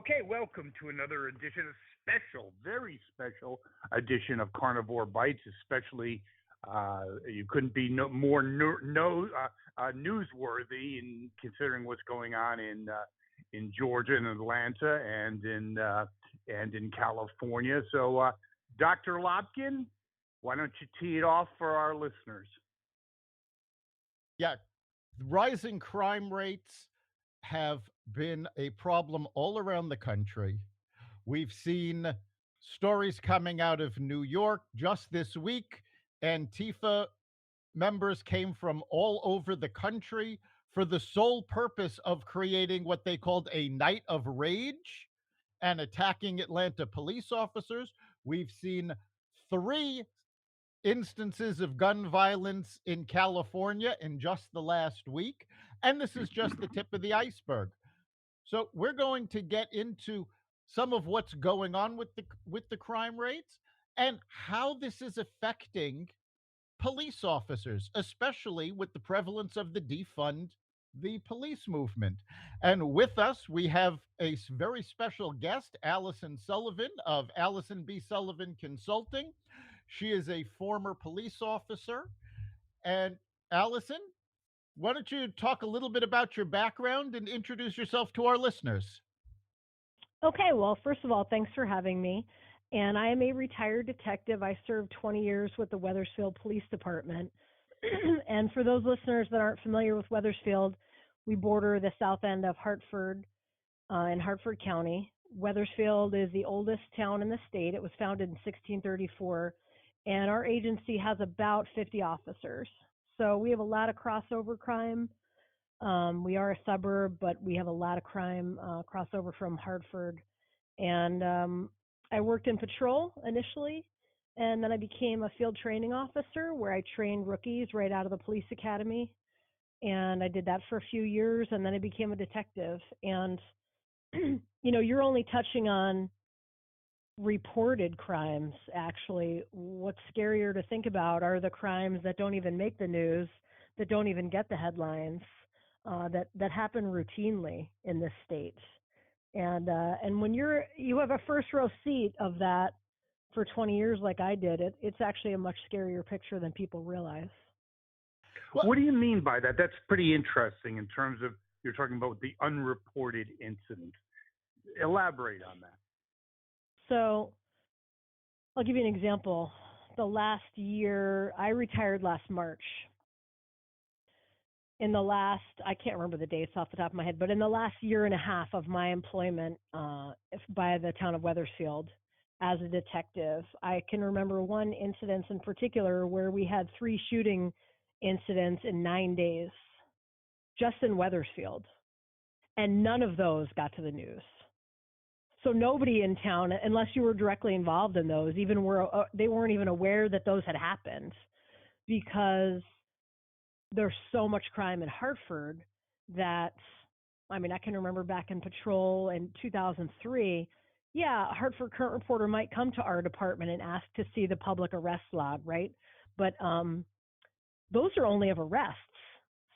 Okay, welcome to another edition, a special, very special edition of Carnivore Bites. Especially, you couldn't be more newsworthy in considering what's going on in Georgia and Atlanta and in California. So, Dr. Lopkin, why don't you tee it off for our listeners? Yeah, rising crime rates have been a problem all around the country. We've seen stories coming out of New York just this week. Antifa members came from all over the country for the sole purpose of creating what they called a night of rage and attacking Atlanta police officers. We've seen three instances of gun violence in California in just the last week. And this is just the tip of the iceberg. So we're going to get into some of what's going on with the crime rates and how this is affecting police officers, especially with the prevalence of the defund the police movement. And with us, we have a very special guest, Alison Sullivan of Alison B. Sullivan Consulting. She is a former police officer. And Alison, why don't you talk a little bit about your background and introduce yourself to our listeners? Okay, well, first of all, thanks for having me. And I am a retired detective. I served 20 years with the Wethersfield Police Department. And for those listeners that aren't familiar with Wethersfield, we border the south end of Hartford in Hartford County. Wethersfield is the oldest town in the state. It was founded in 1634, and our agency has about 50 officers. So we have a lot of crossover crime. We are a suburb, but we have a lot of crime crossover from Hartford. And I worked in patrol initially, and then I became a field training officer where I trained rookies right out of the police academy. And I did that for a few years, and then I became a detective. And, you're only touching on reported crimes, actually. What's scarier to think about are the crimes that don't even make the news, that don't even get the headlines, that happen routinely in this state. And when you have a first row seat of that for 20 years like I did, it's actually a much scarier picture than people realize. Well, what do you mean by that? That's pretty interesting in terms of, you're talking about the unreported incident. Elaborate on that. So I'll give you an example. The last year, I retired last March. I can't remember the dates off the top of my head, but in the last year and a half of my employment by the town of Wethersfield as a detective, I can remember one incident in particular where we had 3 shooting incidents in 9 days, just in Wethersfield. And none of those got to the news. So nobody in town, unless you were directly involved in those, they weren't even aware that those had happened, because there's so much crime in Hartford that, I can remember back in patrol in 2003, a Hartford Current reporter might come to our department and ask to see the public arrest log, right? But those are only of arrests.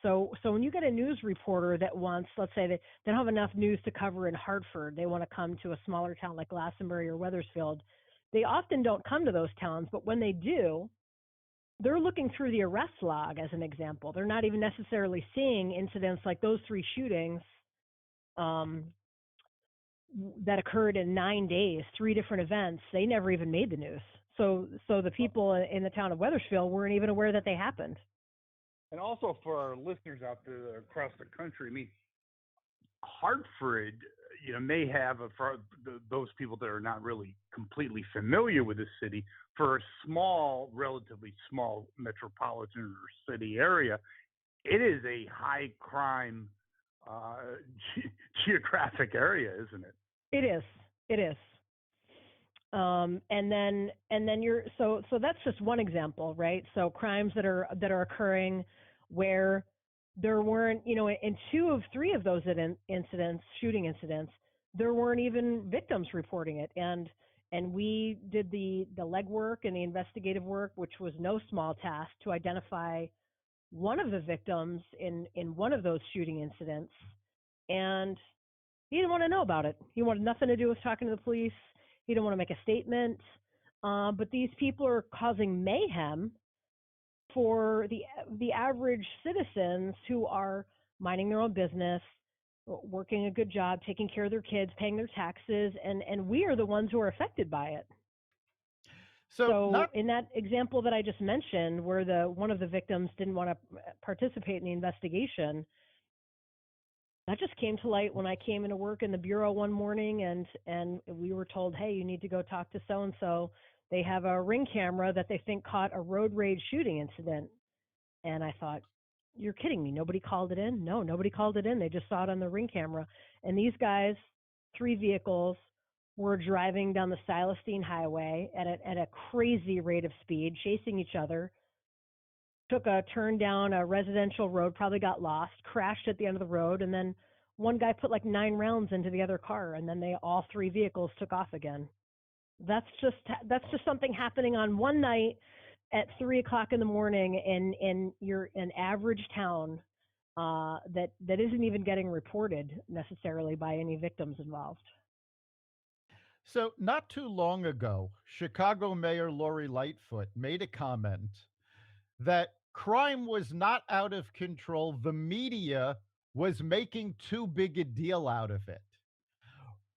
So when you get a news reporter that wants, let's say they don't have enough news to cover in Hartford, they want to come to a smaller town like Glastonbury or Wethersfield, they often don't come to those towns, but when they do, they're looking through the arrest log as an example. They're not even necessarily seeing incidents like those 3 shootings that occurred in 9 days, 3 different events. They never even made the news. So the people in the town of Wethersfield weren't even aware that they happened. And also for our listeners out there across the country, Hartford, may have, for those people that are not really completely familiar with the city, for a relatively small metropolitan or city area, it is a high crime geographic area, isn't it? It is. And then so that's just one example, right? So crimes that are occurring where there weren't, in 2 of 3 of those shooting incidents, there weren't even victims reporting it. And we did the legwork and the investigative work, which was no small task, to identify one of the victims in one of those shooting incidents. And He didn't want to know about it. He wanted nothing to do with talking to the police. He didn't want to make a statement. But these people are causing mayhem for the average citizens who are minding their own business, working a good job, taking care of their kids, paying their taxes, and we are the ones who are affected by it. So in that example that I just mentioned, where one of the victims didn't want to participate in the investigation, that just came to light when I came into work in the bureau one morning, and we were told, hey, you need to go talk to so and so. They have a ring camera that they think caught a road rage shooting incident. And I thought, you're kidding me. Nobody called it in? No, nobody called it in. They just saw it on the ring camera. And these guys, 3 vehicles, were driving down the Silestine Highway at a crazy rate of speed, chasing each other, took a turn down a residential road, probably got lost, crashed at the end of the road, and then one guy put like 9 rounds into the other car, and then all 3 vehicles took off again. That's just something happening on one night at 3 o'clock in the morning in an average town that isn't even getting reported necessarily by any victims involved. So not too long ago, Chicago Mayor Lori Lightfoot made a comment that crime was not out of control. The media was making too big a deal out of it.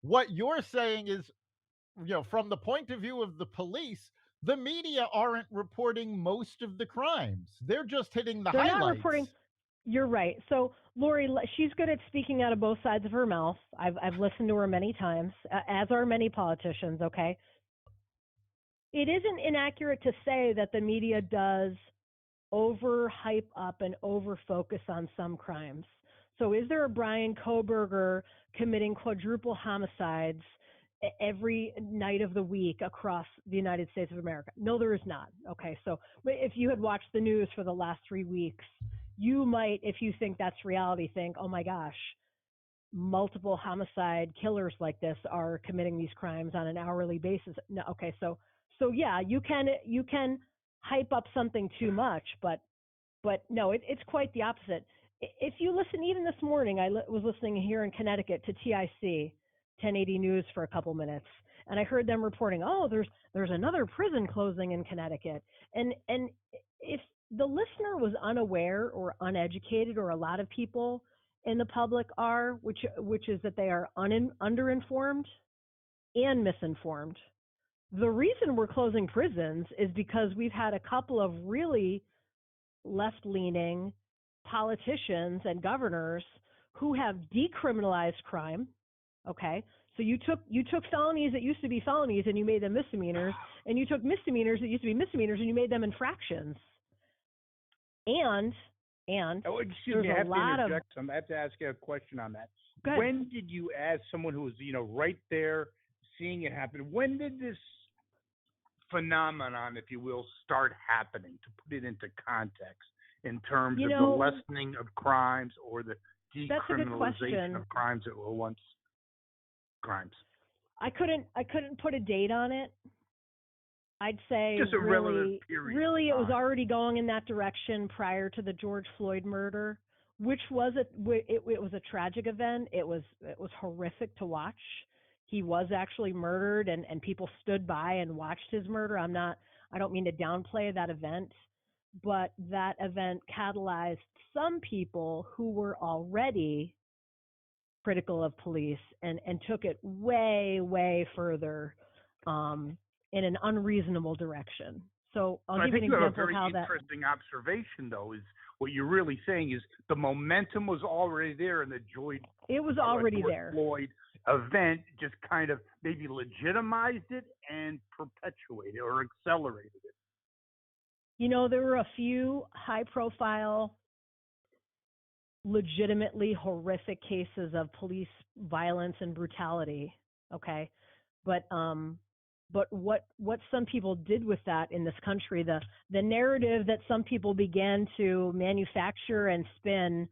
What you're saying is, from the point of view of the police, the media aren't reporting most of the crimes. They're just hitting the highlights. They're not reporting. You're right. So Lori, she's good at speaking out of both sides of her mouth. I've listened to her many times, as are many politicians. Okay. It isn't inaccurate to say that the media does over hype up and over focus on some crimes. So is there a Brian Kohberger committing quadruple homicides every night of the week across the United States of America? No, there is not. Okay, so if you had watched the news for the last 3 weeks, you might, if you think that's reality, think, oh my gosh, multiple homicide killers like this are committing these crimes on an hourly basis. No, okay, so yeah, you can hype up something too much, but no, it's quite the opposite. If you listen, even this morning, I was listening here in Connecticut to TIC 1080 News for a couple minutes, and I heard them reporting, oh, there's another prison closing in Connecticut, and if the listener was unaware or uneducated, or a lot of people in the public are, which is that they are underinformed and misinformed. The reason we're closing prisons is because we've had a couple of really left-leaning politicians and governors who have decriminalized crime. Okay, so you took felonies that used to be felonies and you made them misdemeanors, and you took misdemeanors that used to be misdemeanors and you made them infractions. And excuse me, I have to interject. I have to ask you a question on that. When did you, as someone who was right there seeing it happen, when did this phenomenon, if you will, start happening, to put it into context in terms of the lessening of crimes or the decriminalization of crimes that were once crimes? I couldn't put a date on it. I'd say just a relative period. Really, it was already going in that direction prior to the George Floyd murder, which was it was a tragic event. It was horrific to watch. He was actually murdered, and people stood by and watched his murder. I don't mean to downplay that event, but that event catalyzed some people who were already critical of police and took it way, way further in an unreasonable direction. So I'll give you an example of how that. I think you have a very interesting observation, though, is what you're really saying is the momentum was already there in the George Floyd event, just kind of maybe legitimized it and perpetuated or accelerated it. There were a few high-profile, legitimately horrific cases of police violence and brutality, okay? But what some people did with that in this country, the narrative that some people began to manufacture and spin,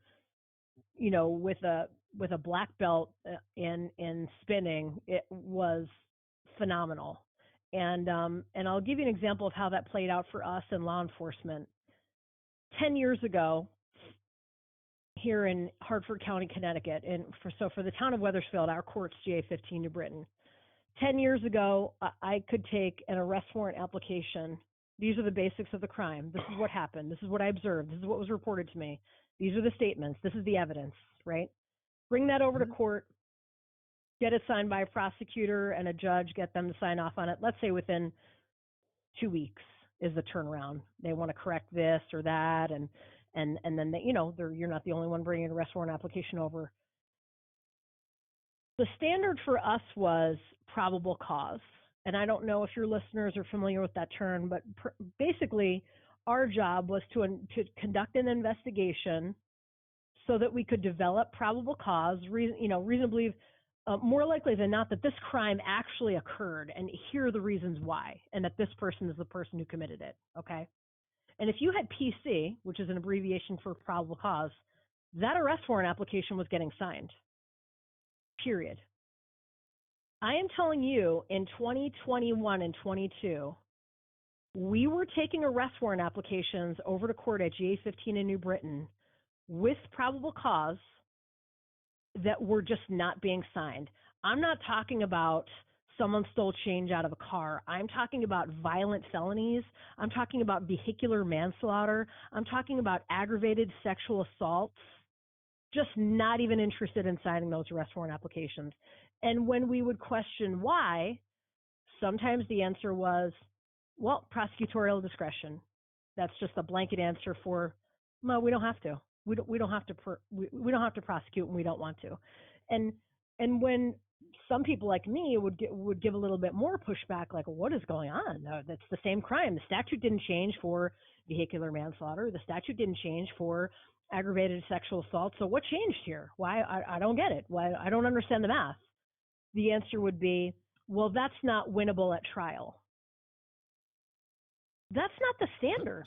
with a black belt in spinning, it was phenomenal. And I'll give you an example of how that played out for us in law enforcement. 10 years ago, here in Hartford County, Connecticut, and for the town of Wethersfield, our court's GA-15 New Britain. 10 years ago, I could take an arrest warrant application. These are the basics of the crime. This is what happened. This is what I observed. This is what was reported to me. These are the statements. This is the evidence, right? Bring that over to court, get it signed by a prosecutor and a judge, get them to sign off on it. Let's say within 2 weeks is the turnaround. They want to correct this or that, and then they, you're not the only one bringing an arrest warrant application over. The standard for us was probable cause. And I don't know if your listeners are familiar with that term, but basically our job was to conduct an investigation so that we could develop probable cause, reasonably, more likely than not, that this crime actually occurred, and here are the reasons why, and that this person is the person who committed it, okay? And if you had PC, which is an abbreviation for probable cause, that arrest warrant application was getting signed, period. I am telling you, in 2021 and 22, we were taking arrest warrant applications over to court at GA-15 in New Britain with probable cause that were just not being signed. I'm not talking about someone stole change out of a car. I'm talking about violent felonies. I'm talking about vehicular manslaughter. I'm talking about aggravated sexual assaults. Just not even interested in signing those arrest warrant applications. And when we would question why, sometimes the answer was, well, prosecutorial discretion. That's just a blanket answer for, no, we don't have to. We don't have to prosecute when we don't want to. And when some people like me would give a little bit more pushback, like, what is going on? No, that's the same crime. The statute didn't change for vehicular manslaughter. The statute didn't change for aggravated sexual assault. So what changed here? Why? I don't get it. Why? I don't understand the math. The answer would be, well, that's not winnable at trial. That's not the standard.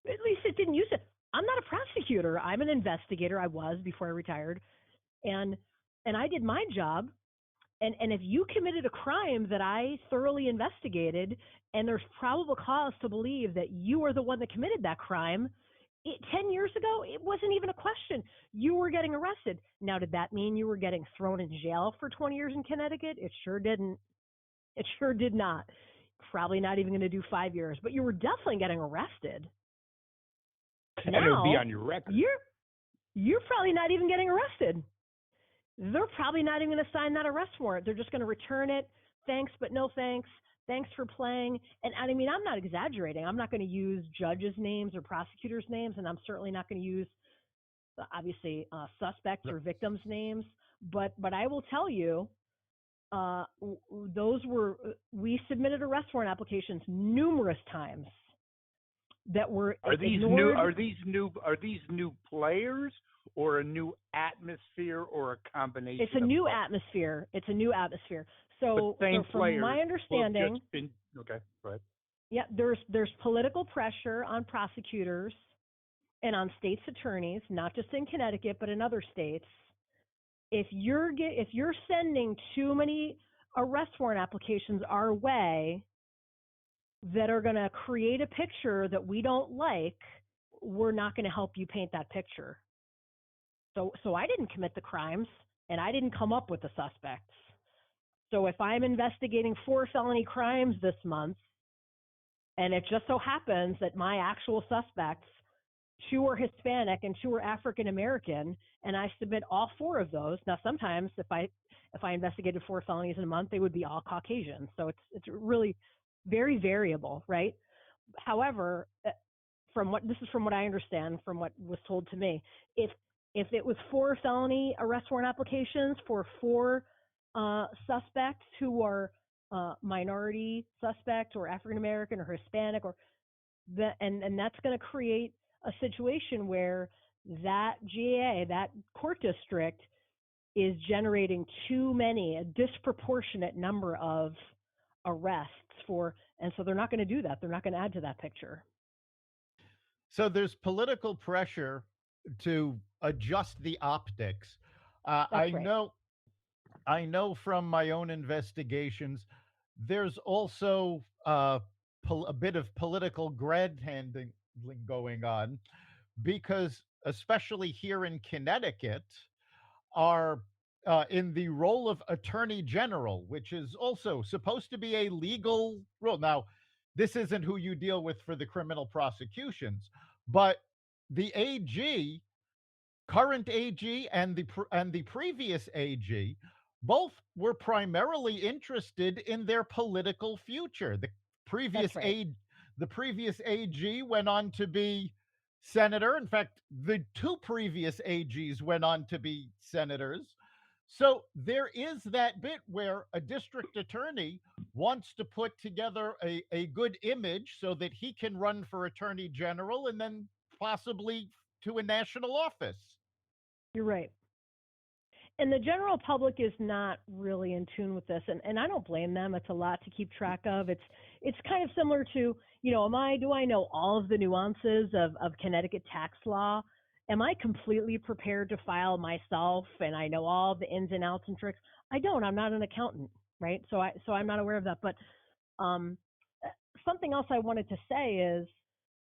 At least it didn't use it. I'm not a prosecutor. I'm an investigator. I was before I retired. And I did my job. And if you committed a crime that I thoroughly investigated, and there's probable cause to believe that you are the one that committed that crime, 10 years ago, it wasn't even a question. You were getting arrested. Now, did that mean you were getting thrown in jail for 20 years in Connecticut? It sure didn't. It sure did not. Probably not even going to do 5 years, but you were definitely getting arrested. And it would be on your record. You're probably not even getting arrested. They're probably not even going to sign that arrest warrant. They're just going to return it. Thanks, but no thanks. Thanks for playing. And I mean, I'm not exaggerating. I'm not going to use judges' names or prosecutors' names, and I'm certainly not going to use, obviously, suspects or victims' names. But I will tell you, we submitted arrest warrant applications numerous times that were ignored. Are these new players or a new atmosphere or a combination? It's a new atmosphere. It's a new atmosphere. So from my understanding, okay, go ahead. Yeah, there's political pressure on prosecutors and on states' attorneys, not just in Connecticut but in other states. If you're sending too many arrest warrant applications our way that are going to create a picture that we don't like, we're not going to help you paint that picture. So I didn't commit the crimes, and I didn't come up with the suspects. So if I'm investigating 4 felony crimes this month, and it just so happens that my actual suspects, 2 are Hispanic and 2 are African American, and I submit all 4 of those. Now, sometimes if I investigated 4 felonies in a month, they would be all Caucasian. So it's really very variable, right? However, from what I understand, from what was told to me, if it was 4 felony arrest warrant applications for 4 suspects who are minority suspect or African American or Hispanic, and that's going to create a situation where that GA, that court district, is generating a disproportionate number of arrests and so they're not going to do that. They're not going to add to that picture. So there's political pressure to adjust the optics. That's right. I know from my own investigations, there's also a bit of political grandstanding going on, because especially here in Connecticut, are in the role of attorney general, which is also supposed to be a legal role. Now, this isn't who you deal with for the criminal prosecutions, but the AG, current AG, and the previous AG, both were primarily interested in their political future. Previous That's right. A, the previous AG went on to be senator. In fact, the two previous AGs went on to be senators. So there is that bit where a district attorney wants to put together a good image so that he can run for attorney general and then possibly to a national office. You're right. And the general public is not really in tune with this, and I don't blame them. It's a lot to keep track of. It's kind of similar to, do I know all of the nuances of Connecticut tax law? Am I completely prepared to file myself and I know all the ins and outs and tricks? I don't. I'm not an accountant, right? So I'm not aware of that. But um, something else I wanted to say is,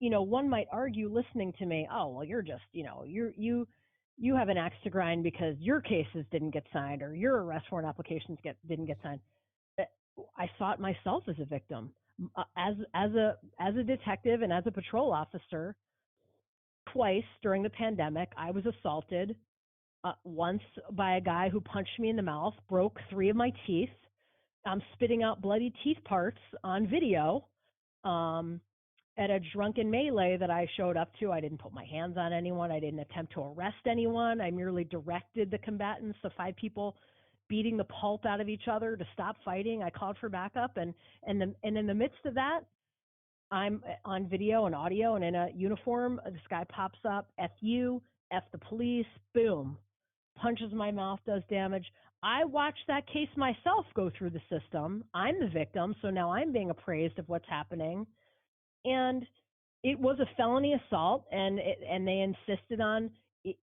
one might argue listening to me, oh, well, you're just, you have an axe to grind because your cases didn't get signed or your arrest warrant applications didn't get signed. I saw it myself as a victim, as a detective and as a patrol officer. Twice during the pandemic, I was assaulted. Once by a guy who punched me in the mouth, broke 3 of my teeth. I'm spitting out bloody teeth parts on video. At a drunken melee that I showed up to. I didn't put my hands on anyone. I didn't attempt to arrest anyone. I merely directed the combatants, the 5 people beating the pulp out of each other, to stop fighting. I called for backup, and in the midst of that, I'm on video and audio and in a uniform. This guy pops up, F you, F the police, boom, punches my mouth, does damage. I watched that case myself go through the system. I'm the victim, so now I'm being appraised of what's happening. And it was a felony assault, and they insisted on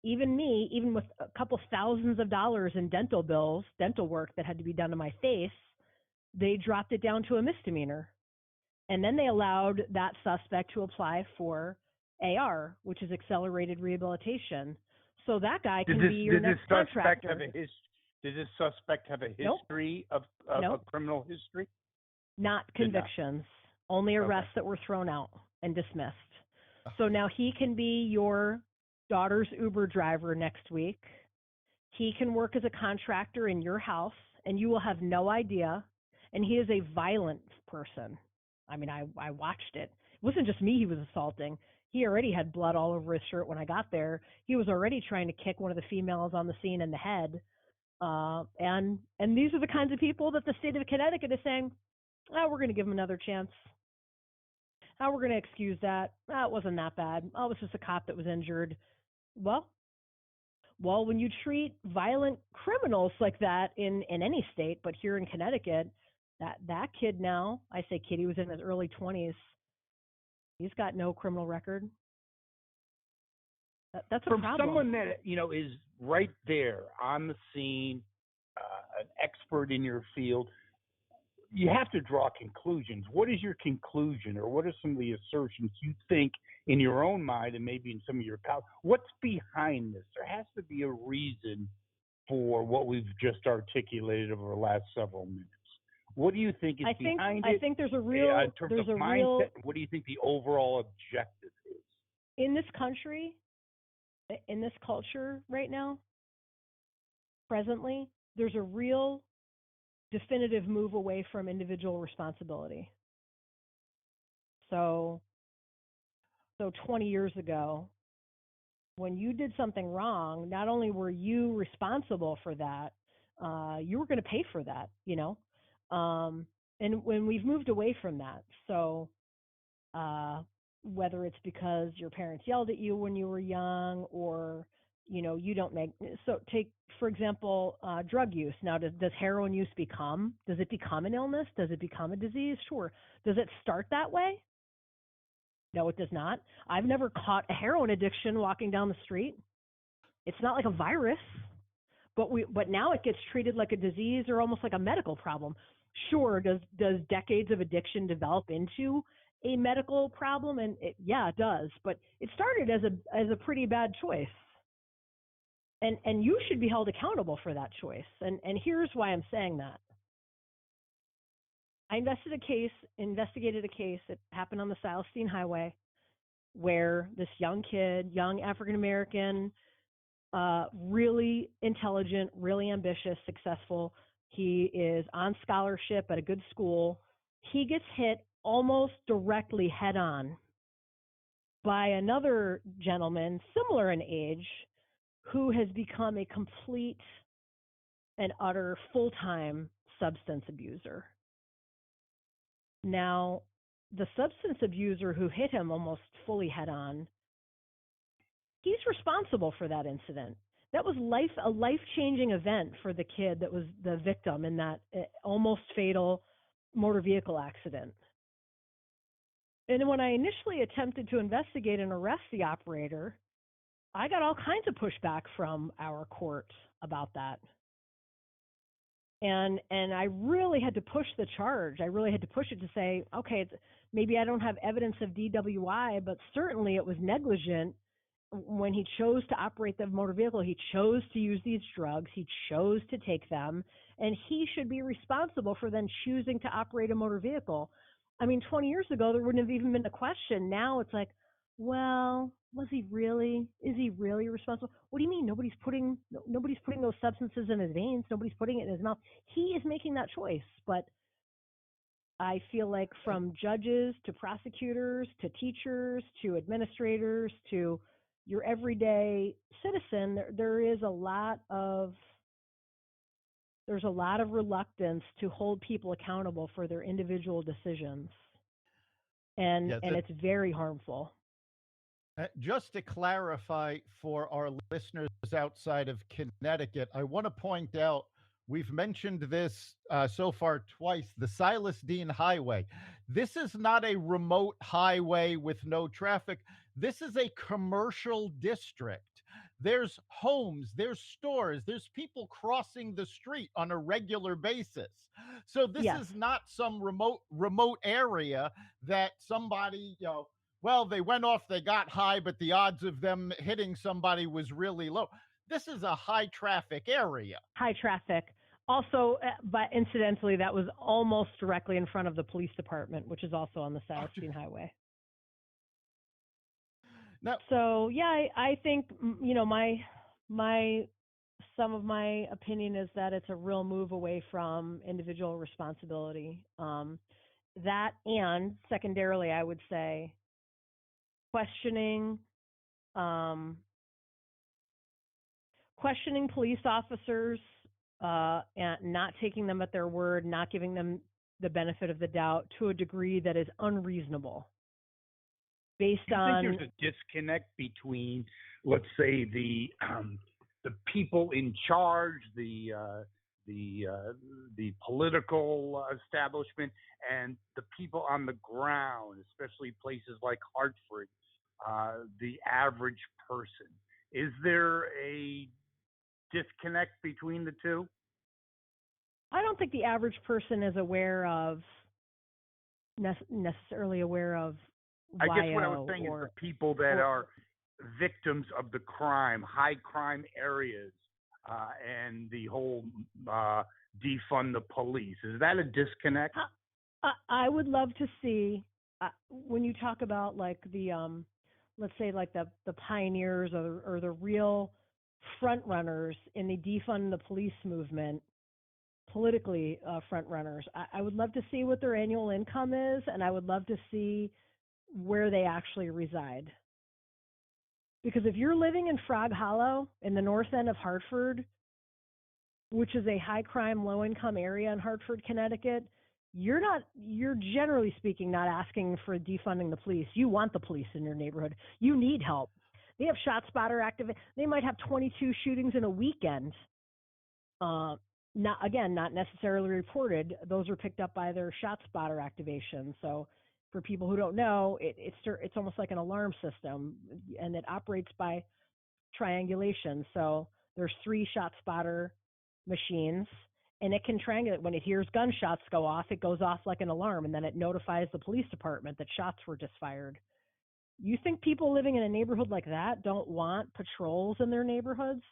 even with a couple thousands of dollars in dental bills, dental work that had to be done to my face, they dropped it down to a misdemeanor. And then they allowed that suspect to apply for AR, which is accelerated rehabilitation. So that guy can be your next contractor. Did this suspect have a history of a criminal history? Not convictions. Only arrests that were thrown out and dismissed. So now he can be your daughter's Uber driver next week. He can work as a contractor in your house, and you will have no idea. And he is a violent person. I mean, I watched it. It wasn't just me he was assaulting. He already had blood all over his shirt when I got there. He was already trying to kick one of the females on the scene in the head. And these are the kinds of people that the state of Connecticut is saying, oh, we're going to give him another chance. Oh, we're going to excuse that. Oh, it wasn't that bad. Oh, it was just a cop that was injured. Well, when you treat violent criminals like that in any state, but here in Connecticut, that kid now, I say kid, he was in his early 20s. He's got no criminal record. That's a problem. From someone that, is right there on the scene, an expert in your field, you have to draw conclusions. What is your conclusion, or what are some of the assertions you think in your own mind and maybe in some of your colleagues? What's behind this? There has to be a reason for what we've just articulated over the last several minutes. What do you think is behind it? I think there's a real in terms of mindset. What do you think the overall objective is? In this country, in this culture right now, presently, there's a real definitive move away from individual responsibility. So 20 years ago, when you did something wrong, not only were you responsible for that, you were going to pay for that, and when we've moved away from that, so whether it's because your parents yelled at you when you were young, or you don't make, so take, for example, drug use. Now, does heroin use does it become an illness? Does it become a disease? Sure. Does it start that way? No, it does not. I've never caught a heroin addiction walking down the street. It's not like a virus, but now it gets treated like a disease or almost like a medical problem. Sure, does decades of addiction develop into a medical problem, and it does, but it started as a pretty bad choice. And you should be held accountable for that choice. And here's why I'm saying that. I investigated a case that happened on the Silestein Highway where this young kid, young African American, really intelligent, really ambitious, successful. He is on scholarship at a good school. He gets hit almost directly head on by another gentleman similar in age who has become a complete and utter full-time substance abuser. Now, the substance abuser who hit him almost fully head on, he's responsible for that incident. That was a life-changing event for the kid that was the victim in that almost fatal motor vehicle accident. And when I initially attempted to investigate and arrest the operator, I got all kinds of pushback from our court about that. And I really had to push the charge. I really had to push it to say, okay, maybe I don't have evidence of DWI, but certainly it was negligent when he chose to operate the motor vehicle. He chose to use these drugs. He chose to take them, and he should be responsible for then choosing to operate a motor vehicle. I mean, 20 years ago, there wouldn't have even been a question. Now it's like, well, was he really? Is he really responsible? What do you mean? Nobody's putting those substances in his veins. Nobody's putting it in his mouth. He is making that choice. But I feel like from judges to prosecutors to teachers to administrators to your everyday citizen, there's a lot of reluctance to hold people accountable for their individual decisions, and it's very harmful. Just to clarify for our listeners outside of Connecticut, I want to point out we've mentioned this so far twice, the Silestein Highway. This is not a remote highway with no traffic. This is a commercial district. There's homes, there's stores, there's people crossing the street on a regular basis. So this is not some remote area that somebody, well, they went off, they got high, but the odds of them hitting somebody was really low. This is a high traffic area. High traffic. Also, but incidentally, that was almost directly in front of the police department, which is also on the Silestein Highway. Now, so yeah, I think some of my opinion is that it's a real move away from individual responsibility. That, and secondarily, I would say questioning police officers and not taking them at their word, not giving them the benefit of the doubt to a degree that is unreasonable. Based on, there's a disconnect between, let's say, the people in charge, the political establishment, and the people on the ground, especially places like Hartford, the average person. Is there a disconnect between the two? I don't think the average person is necessarily aware of I guess what I was saying is the people that are victims of the crime, high crime areas, and the whole defund the police. Is that a disconnect? I would love to see when you talk about like the let's say like the pioneers or the real front runners in the defund the police movement, politically front runners. I would love to see what their annual income is, and I would love to see where they actually reside. Because if you're living in Frog Hollow in the north end of Hartford, which is a high crime, low income area in Hartford, Connecticut, you're generally speaking not asking for defunding the police. You want the police in your neighborhood. You need help. They have ShotSpotter active. They might have 22 shootings in a weekend. Not necessarily reported. Those are picked up by their ShotSpotter activation. So for people who don't know, it's almost like an alarm system, and it operates by triangulation. So there's 3 ShotSpotter machines, and it can triangulate. When it hears gunshots go off, it goes off like an alarm, and then it notifies the police department that shots were just fired. You think people living in a neighborhood like that don't want patrols in their neighborhoods?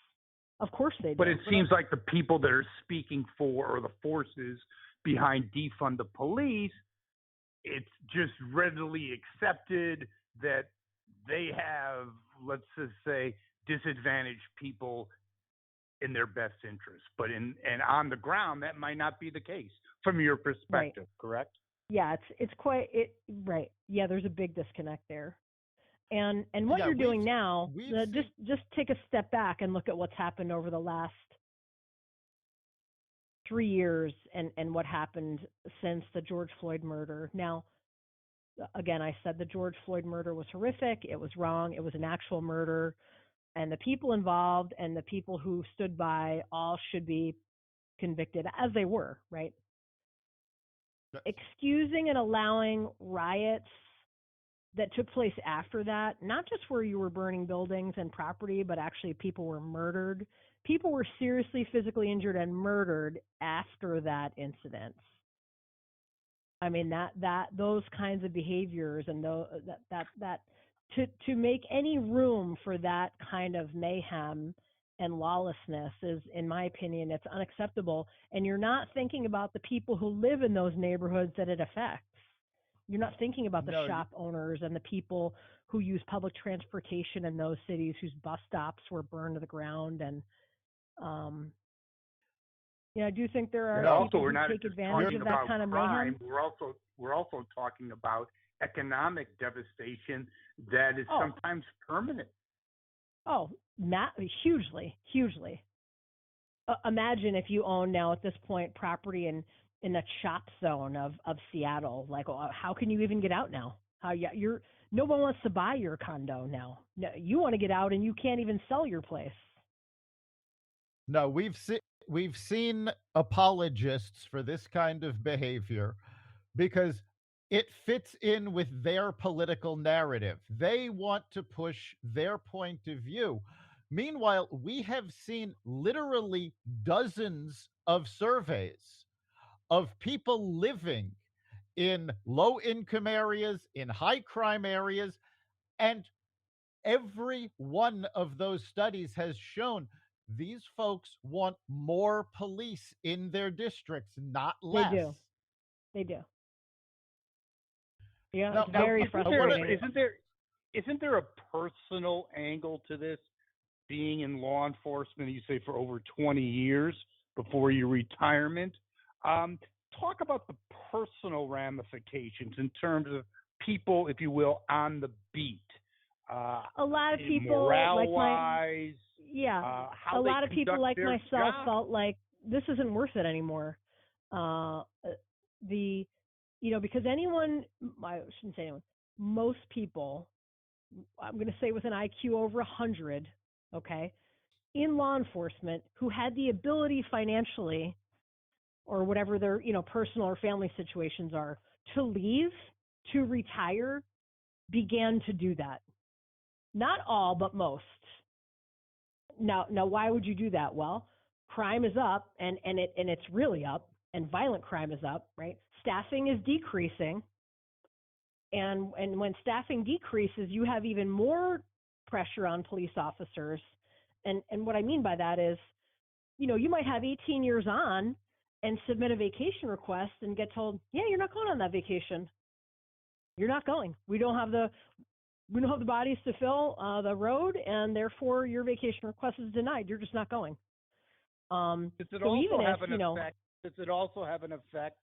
Of course they do. But it seems like the people that are speaking for, or the forces behind defund the police, it's just readily accepted that they have, let's just say, disadvantaged people in their best interest. But and on the ground, that might not be the case from your perspective, correct? Yeah, it's quite right. Yeah, there's a big disconnect there. And what you're doing now, just take a step back and look at what's happened over the last 3 years and what happened since the George Floyd murder. Now, again, I said the George Floyd murder was horrific. It was wrong. It was an actual murder. And the people involved and the people who stood by all should be convicted, as they were, right? Yes. Excusing and allowing riots that took place after that, not just where you were burning buildings and property, but actually people were murdered. People were seriously physically injured and murdered after that incident. I mean, that those kinds of behaviors and to make any room for that kind of mayhem and lawlessness is, in my opinion, it's unacceptable. And you're not thinking about the people who live in those neighborhoods that it affects. You're not thinking about the shop owners and the people who use public transportation in those cities whose bus stops were burned to the ground. And I do think there are people who take advantage of that kind of mayhem. We're also talking about economic devastation that is sometimes permanent. Oh, hugely. Imagine if you own now at this point property in the chop zone of Seattle. Like, how can you even get out now? No one wants to buy your condo now. No, you want to get out and you can't even sell your place. No, we've seen apologists for this kind of behavior because it fits in with their political narrative. They want to push their point of view. Meanwhile, we have seen literally dozens of surveys of people living in low-income areas, in high-crime areas, and every one of those studies has shown these folks want more police in their districts, not less. They do. Yeah, it's very frustrating. Isn't there a personal angle to this? Being in law enforcement, you say for over 20 years before your retirement. Talk about the personal ramifications in terms of people, if you will, on the beat. A lot of people, morale-wise, a lot of people like myself felt like this isn't worth it anymore. Because anyone, I shouldn't say anyone, most people, I'm going to say with an IQ over 100, okay, in law enforcement who had the ability financially or whatever their, personal or family situations are, to leave, to retire, began to do that. Not all, but most. Now, why would you do that? Well, crime is up, and it's really up, and violent crime is up, right? Staffing is decreasing, and when staffing decreases, you have even more pressure on police officers. And what I mean by that is, you might have 18 years on and submit a vacation request and get told, yeah, you're not going on that vacation. You're not going. We don't have the bodies to fill the road, and therefore your vacation request is denied. You're just not going. Does it also have an effect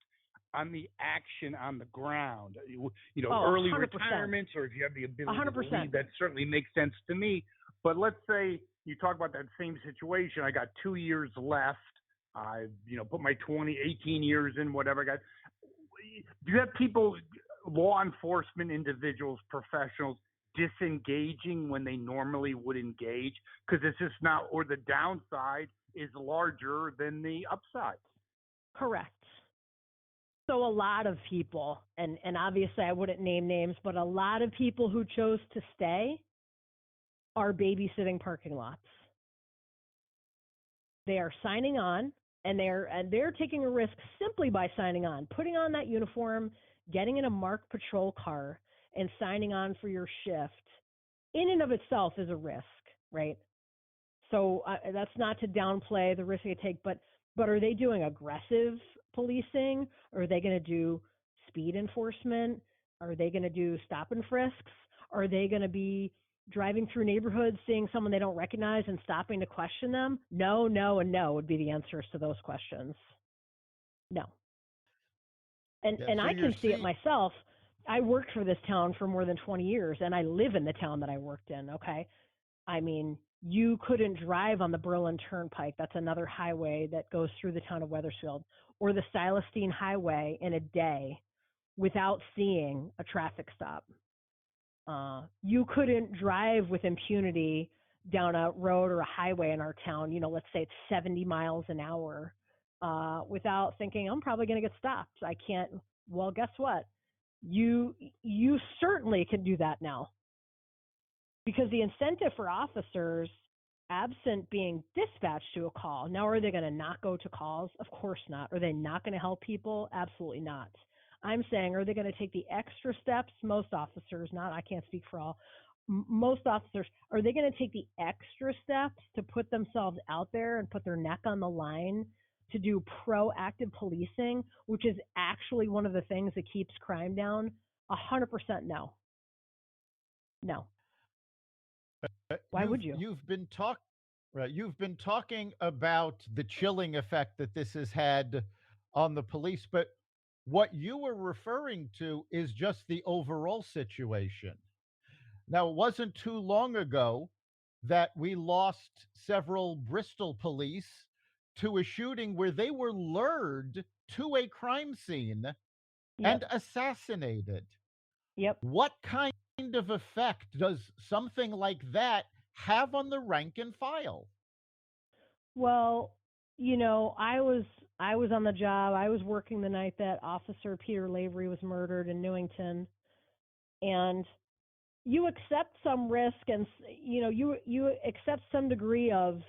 on the action on the ground? Early 100%. Retirements, or if you have the ability 100%. to leave, that certainly makes sense to me. But let's say you talk about that same situation. I got 2 years left. I, put my 18 years in, whatever I got. Do you have people, law enforcement individuals, professionals, disengaging when they normally would engage? Because it's just not, or the downside is larger than the upside. Correct. So a lot of people, and obviously I wouldn't name names, but a lot of people who chose to stay are babysitting parking lots. They are signing on and they're taking a risk simply by signing on, putting on that uniform, getting in a marked patrol car, and signing on for your shift. In and of itself is a risk, right? So that's not to downplay the risk they take, but are they doing aggressive policing? Or are they going to do speed enforcement? Are they going to do stop and frisks? Are they going to be driving through neighborhoods, seeing someone they don't recognize and stopping to question them? No, no, and no would be the answers to those questions. No. And Yeah, so I can see it myself. I worked for this town for more than 20 years, and I live in the town that I worked in, okay? I mean, you couldn't drive on the Berlin Turnpike. That's another highway that goes through the town of Wethersfield, or the Silestine Highway in a day without seeing a traffic stop. You couldn't drive with impunity down a road or a highway in our town, let's say it's 70 miles an hour, without thinking, I'm probably going to get stopped. I can't. Well, guess what? You certainly can do that now. Because the incentive for officers, absent being dispatched to a call, now are they going to not go to calls? Of course not. Are they not going to help people? Absolutely not. I'm saying, are they going to take the extra steps? Most officers, I can't speak for all. Most officers, are they going to take the extra steps to put themselves out there and put their neck on the line to do proactive policing, which is actually one of the things that keeps crime down? 100% no. No. Why would you? You've been talking about the chilling effect that this has had on the police, but what you were referring to is just the overall situation. Now, it wasn't too long ago that we lost several Bristol police to a shooting where they were lured to a crime scene and assassinated. Yep. What kind of effect does something like that have on the rank and file? Well, I was on the job. I was working the night that Officer Peter Lavery was murdered in Newington, and you accept some risk, and you accept some degree of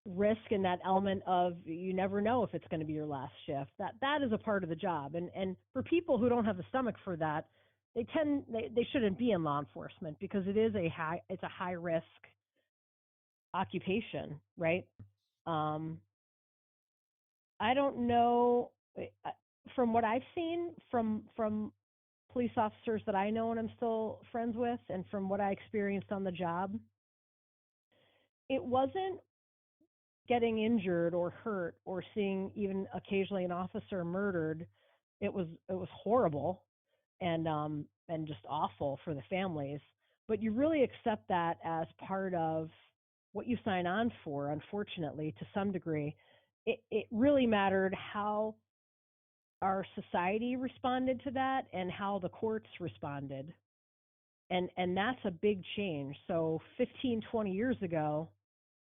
risk in that element of you never know if it's going to be your last shift. That is a part of the job, and for people who don't have the stomach for that, they shouldn't be in law enforcement, because it's a high risk occupation, right? I don't know, from what I've seen from police officers that I know and I'm still friends with, and from what I experienced on the job, it wasn't getting injured or hurt or seeing even occasionally an officer murdered. It was horrible and just awful for the families. But you really accept that as part of what you sign on for, unfortunately, to some degree. It really mattered how our society responded to that and how the courts responded. And that's a big change. So 15, 20 years ago,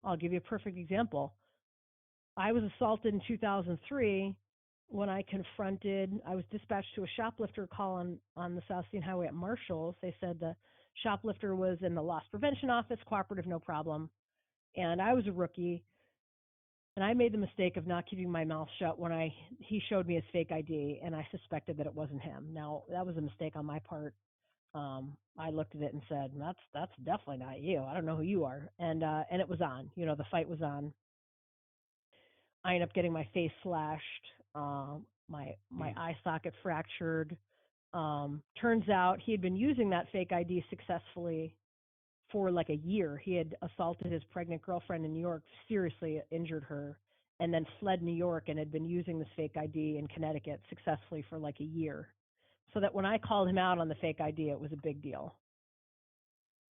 I'll give you a perfect example. I was assaulted in 2003 when I was dispatched to a shoplifter call on the South Steen Highway at Marshall's. They said the shoplifter was in the loss prevention office, cooperative, no problem. And I was a rookie, and I made the mistake of not keeping my mouth shut when he showed me his fake ID, and I suspected that it wasn't him. Now, that was a mistake on my part. I looked at it and said, that's definitely not you. I don't know who you are. And it was on. The fight was on. I ended up getting my face slashed, my eye socket fractured. Turns out he had been using that fake ID successfully for like a year. He had assaulted his pregnant girlfriend in New York, seriously injured her, and then fled New York and had been using this fake ID in Connecticut successfully for like a year. So that when I called him out on the fake ID, it was a big deal.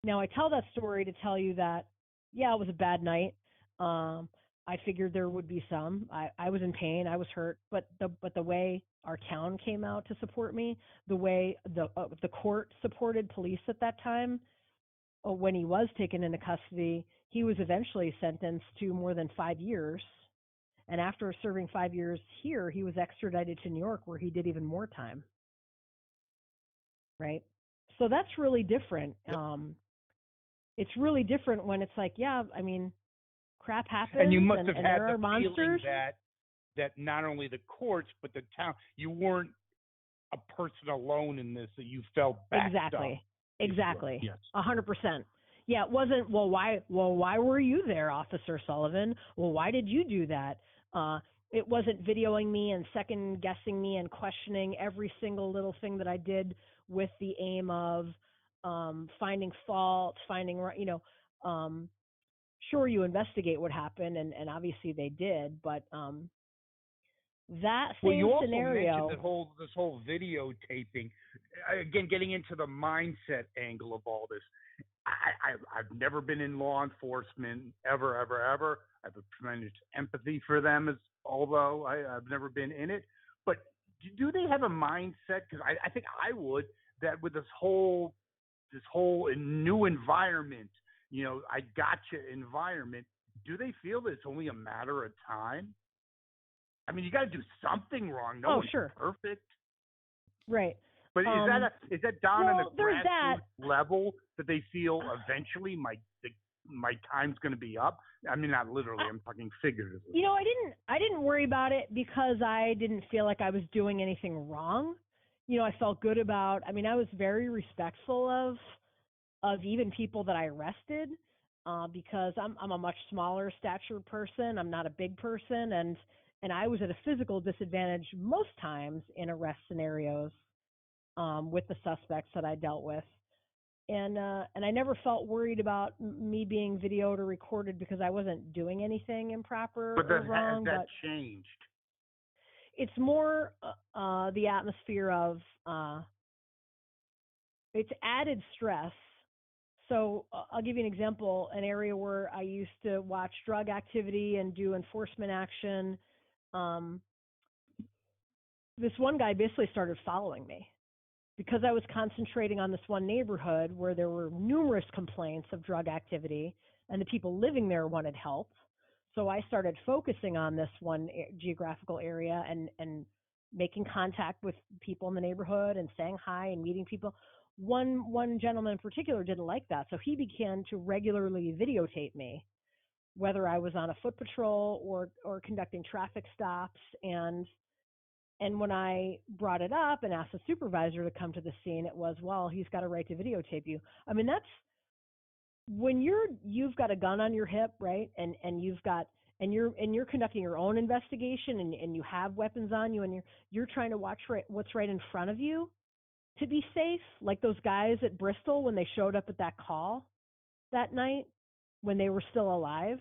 Now, I tell that story to tell you that, yeah, it was a bad night. I figured there would be some. I was in pain. I was hurt. But the way our town came out to support me, the way the court supported police at that time, when he was taken into custody, he was eventually sentenced to more than 5 years. And after serving 5 years here, he was extradited to New York, where he did even more time. Right? So that's really different. Yep. It's really different when it's like, yeah, I mean, crap happens, And you must have and had there the are monsters. feeling that not only the courts but the town, you weren't a person alone in this, that you felt backed up. Exactly. Yes. 100%. Yeah, it wasn't, well, why were you there, Officer Sullivan? Well, why did you do that? It wasn't videoing me and second guessing me and questioning every single little thing that I did with the aim of finding fault, sure, you investigate what happened, and obviously they did, but that Well, same you also scenario. mentioned this whole videotaping. Again, getting into the mindset angle of all this. I've never been in law enforcement ever. I have a tremendous empathy for them, although I've never been in it. But do they have a mindset? Because I think I would, that with this whole new environment, I gotcha environment. Do they feel that it's only a matter of time? I mean, you got to do something wrong. No one's perfect. Right. But is that down on the grassroots level that they feel eventually my time's going to be up? I mean, not literally. I'm talking figuratively. I didn't worry about it because I didn't feel like I was doing anything wrong. I felt good about. I mean, I was very respectful of even people that I arrested because I'm a much smaller stature person. I'm not a big person, and I was at a physical disadvantage most times in arrest scenarios. With the suspects that I dealt with, and I never felt worried about me being videoed or recorded because I wasn't doing anything improper or wrong. Has that changed? It's more the atmosphere of it's added stress. So I'll give you an example. An area where I used to watch drug activity and do enforcement action. This one guy basically started following me, because I was concentrating on this one neighborhood where there were numerous complaints of drug activity and the people living there wanted help. So I started focusing on this one geographical area and making contact with people in the neighborhood and saying hi and meeting people. One gentleman in particular didn't like that, so he began to regularly videotape me, whether I was on a foot patrol or conducting traffic stops. And when I brought it up and asked the supervisor to come to the scene, it was, well, he's got a right to videotape you. I mean, that's when you've got a gun on your hip, right? And you're conducting your own investigation and you have weapons on you and you're trying to watch what's right in front of you to be safe. Like those guys at Bristol when they showed up at that call that night when they were still alive.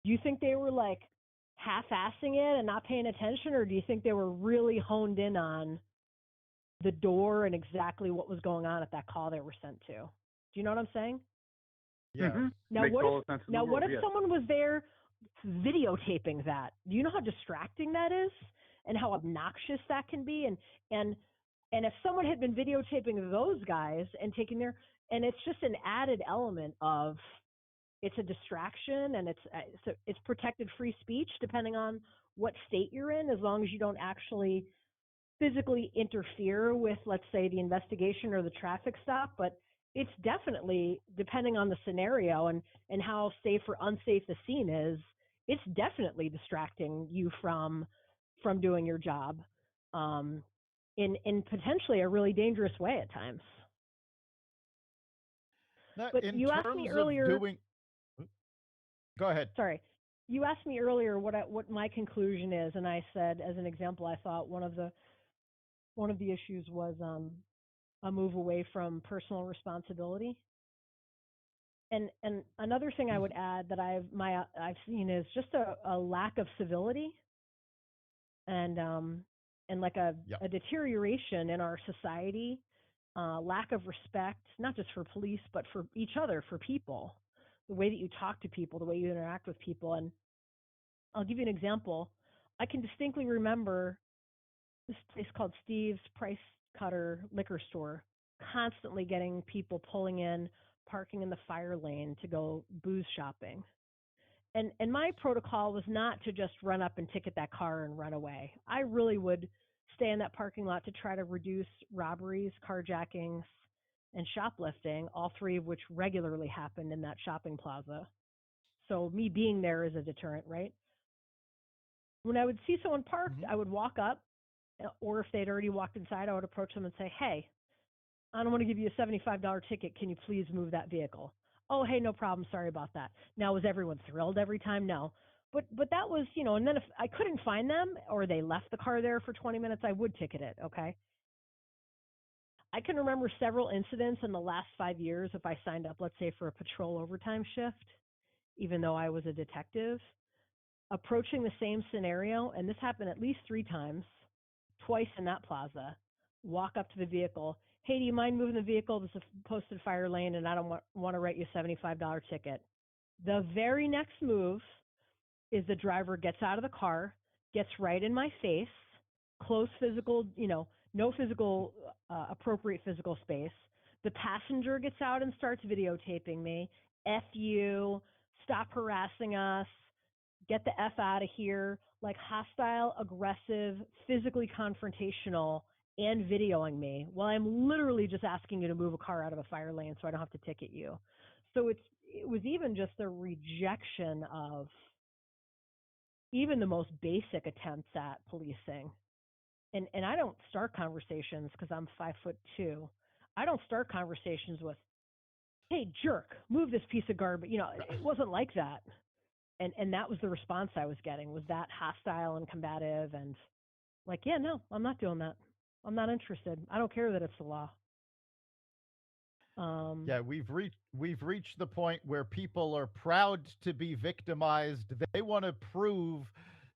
Do you think they were like half-assing it and not paying attention, or do you think they were really honed in on the door and exactly what was going on at that call they were sent to? Do you know what I'm saying? Yeah. Mm-hmm. Now, what if someone was there videotaping that? Do you know how distracting that is and how obnoxious that can be? And if someone had been videotaping those guys and taking and it's just an added element of, it's a distraction, and it's protected free speech depending on what state you're in, as long as you don't actually physically interfere with, let's say, the investigation or the traffic stop. But it's definitely, depending on the scenario and how safe or unsafe the scene is, it's definitely distracting you from doing your job in potentially a really dangerous way at times. Now, but you asked me earlier. Go ahead. Sorry. You asked me earlier what my conclusion is, and I said, as an example, I thought one of the issues was a move away from personal responsibility. And another thing I would add that I've seen is just a lack of civility and like a deterioration in our society, lack of respect, not just for police but for each other, for people. The way that you talk to people, the way you interact with people. And I'll give you an example. I can distinctly remember this place called Steve's Price Cutter Liquor Store constantly getting people pulling in, parking in the fire lane to go booze shopping. And my protocol was not to just run up and ticket that car and run away. I really would stay in that parking lot to try to reduce robberies, carjackings, and shoplifting, all three of which regularly happened in that shopping plaza. So me being there is a deterrent, right? When I would see someone parked, I would walk up, or if they'd already walked inside, I would approach them and say, "Hey, I don't want to give you a $75 ticket. Can you please move that vehicle?" "Oh, hey, no problem. Sorry about that." Now, was everyone thrilled every time? No. But that was, and then if I couldn't find them or they left the car there for 20 minutes, I would ticket it, okay? I can remember several incidents in the last 5 years if I signed up, let's say, for a patrol overtime shift, even though I was a detective, approaching the same scenario, and this happened at least 3 times, twice in that plaza. Walk up to the vehicle. "Hey, do you mind moving the vehicle? This is a posted fire lane, and I don't want to write you a $75 ticket." The very next move is the driver gets out of the car, gets right in my face, close physical, no physical, appropriate physical space. The passenger gets out and starts videotaping me. "F you, stop harassing us, get the F out of here," like hostile, aggressive, physically confrontational, and videoing me while I'm literally just asking you to move a car out of a fire lane so I don't have to ticket you. So it was even just a rejection of even the most basic attempts at policing. And I don't start conversations because I'm 5'2". I don't start conversations with, "Hey, jerk, move this piece of garbage." It wasn't like that. And that was the response I was getting, was that hostile and combative and like, "Yeah, no, I'm not doing that. I'm not interested. I don't care that it's the law." Yeah, we've reached the point where people are proud to be victimized. They want to prove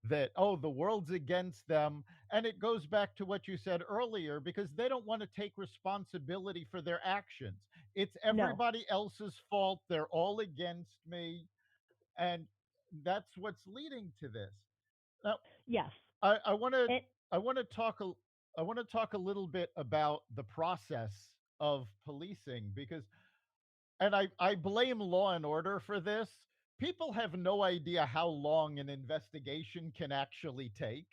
that, oh, the world's against them. And it goes back to what you said earlier, because they don't want to take responsibility for their actions. It's No. everybody else's fault. They're all against me. And that's what's leading to this. Now, Yes. I want to It, I want to talk a I want to talk a little bit about the process of policing, because, and I blame Law and Order for this. People have no idea how long an investigation can actually take.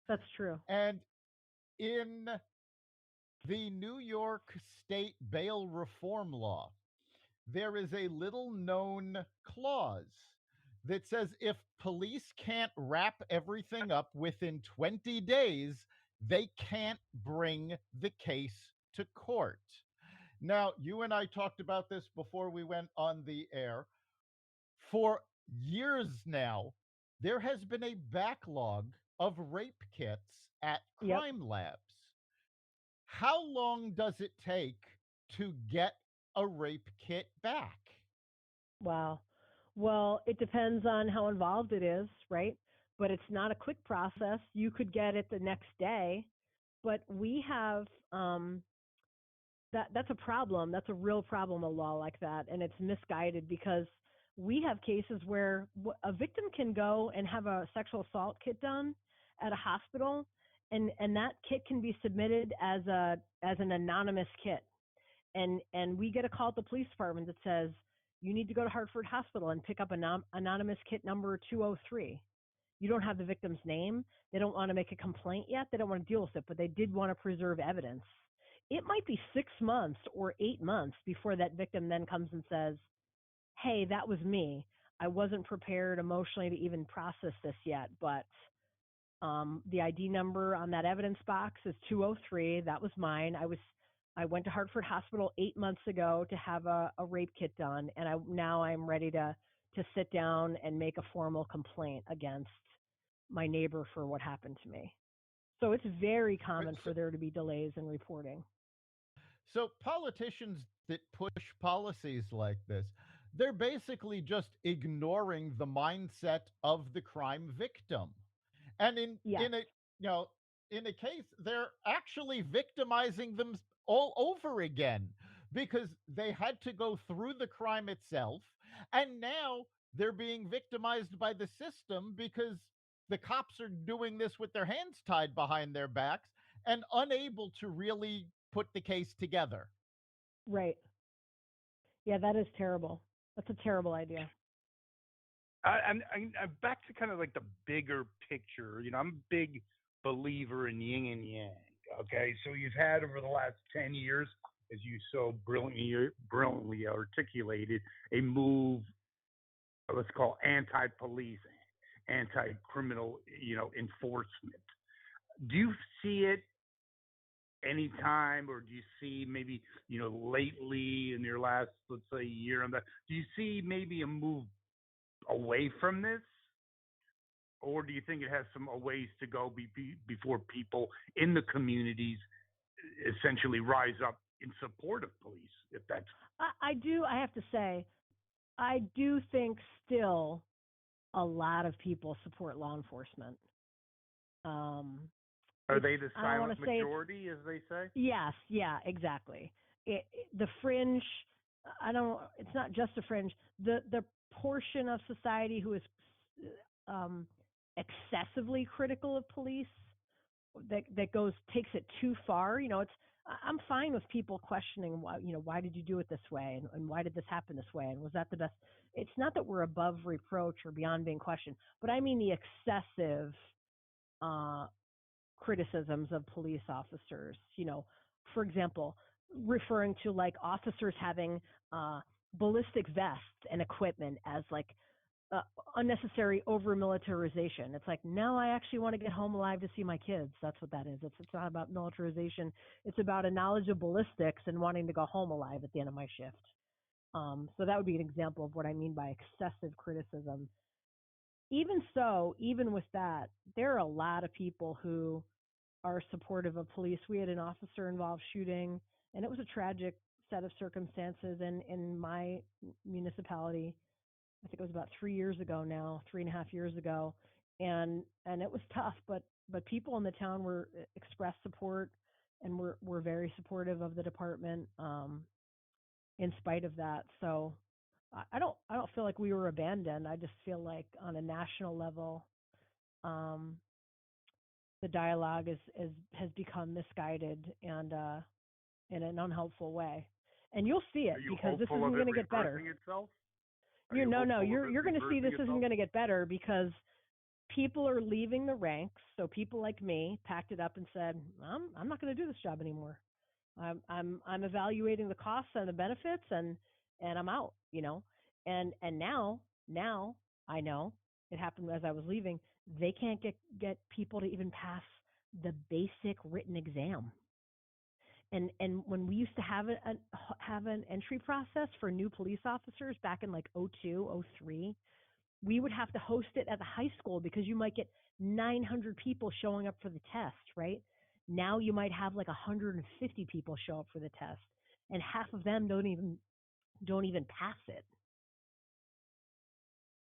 that's true. And in the New York State bail reform law, there is a little known clause that says if police can't wrap everything up within 20 days, they can't bring the case to court. Now, you and I talked about this before we went on the air. For years now, there has been a backlog of rape kits at Yep. crime labs. How long does it take to get a rape kit back? Wow. Well, it depends on how involved it is, right? But it's not a quick process. You could get it the next day, but we have that's a problem. That's a real problem, a law like that, and it's misguided because we have cases where a victim can go and have a sexual assault kit done at a hospital, and that kit can be submitted as an anonymous kit, and we get a call at the police department that says you need to go to Hartford Hospital and pick up anonymous kit number 203. You don't have the victim's name. They don't want to make a complaint yet. They don't want to deal with it, but they did want to preserve evidence. It might be 6 months or 8 months before that victim then comes and says, "Hey, that was me. I wasn't prepared emotionally to even process this yet, but the ID number on that evidence box is 203. That was mine. I went to Hartford Hospital 8 months ago to have a rape kit done, and now I'm ready to sit down and make a formal complaint against my neighbor for what happened to me." So it's very Right, common for there to be delays in reporting. so politicians that push policies like this, they're basically just ignoring the mindset of the crime victim. And Yes, you know in a case, they're actually victimizing them all over again, because they had to go through the crime itself, and now they're being victimized by the system because the cops are doing this with their hands tied behind their backs and unable to really put the case together. right. Yeah, that is terrible. That's a terrible idea. I'm back to kind of like the bigger picture. I'm a big believer in yin and yang. Okay, so you've had over the last 10 years, as you so brilliantly articulated, a move let's call anti-police, anti-criminal, enforcement. Do you see it anytime, or do you see maybe, lately in your last, let's say, year on that, do you see maybe a move away from this? Or do you think it has some a ways to go before people in the communities essentially rise up in support of police? If that's I do. I have to say, I do think still a lot of people support law enforcement. Um, are they the I don't want silent to say majority, as they say? yes, yeah, exactly. The fringe. I don't. It's not just a fringe. The portion of society who is um, excessively critical of police that goes takes it too far. It's I'm fine with people questioning why did you do it this way, and why did this happen this way, and was that the best? It's not that we're above reproach or beyond being questioned, but I mean the excessive uh, criticisms of police officers. For example, referring to like officers having uh, ballistic vests and equipment as like uh, unnecessary over militarization. It's like, no, I actually want to get home alive to see my kids. That's what that is. It's not about militarization. It's about a knowledge of ballistics and wanting to go home alive at the end of my shift. So that would be an example of what I mean by excessive criticism. Even so, even with that, there are a lot of people who are supportive of police. We had an officer involved shooting, and it was a tragic set of circumstances in my municipality. I think it was about 3 years ago now, 3.5 years ago, and it was tough. But people in the town were expressed support and were very supportive of the department in spite of that. So I don't feel like we were abandoned. I just feel like on a national level, um, the dialogue has become misguided and in an unhelpful way. And you'll see Are it you because this hopeful isn't of it going to get better. reversing itself? Are You you no, no, hopeful of it you're going to see reversing this isn't itself? going to get better because people are leaving the ranks. So people like me packed it up and said, I'm not going to do this job anymore. I'm evaluating the costs and the benefits and I'm out, And now I know it happened as I was leaving. They can't get people to even pass the basic written exam. And when we used to have an entry process for new police officers back in like '02, '03, we would have to host it at the high school because you might get 900 people showing up for the test, right? Now you might have like 150 people show up for the test, and half of them don't even pass it.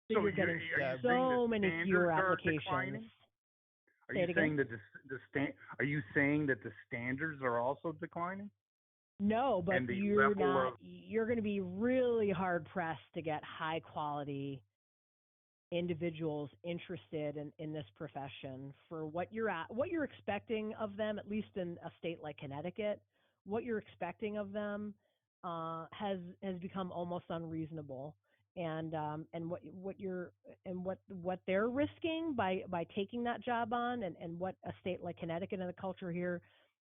So So you're getting are you saying the so many fewer standards are applications. declining? Are Say you it again. saying that are you saying that the standards are also declining? No, but And the you're level not. of You're going to be really hard pressed to get high quality individuals interested in this profession for what you're expecting of them, at least in a state like Connecticut. What you're expecting of them has become almost unreasonable, and what they're risking by taking that job on, and what a state like Connecticut and the culture here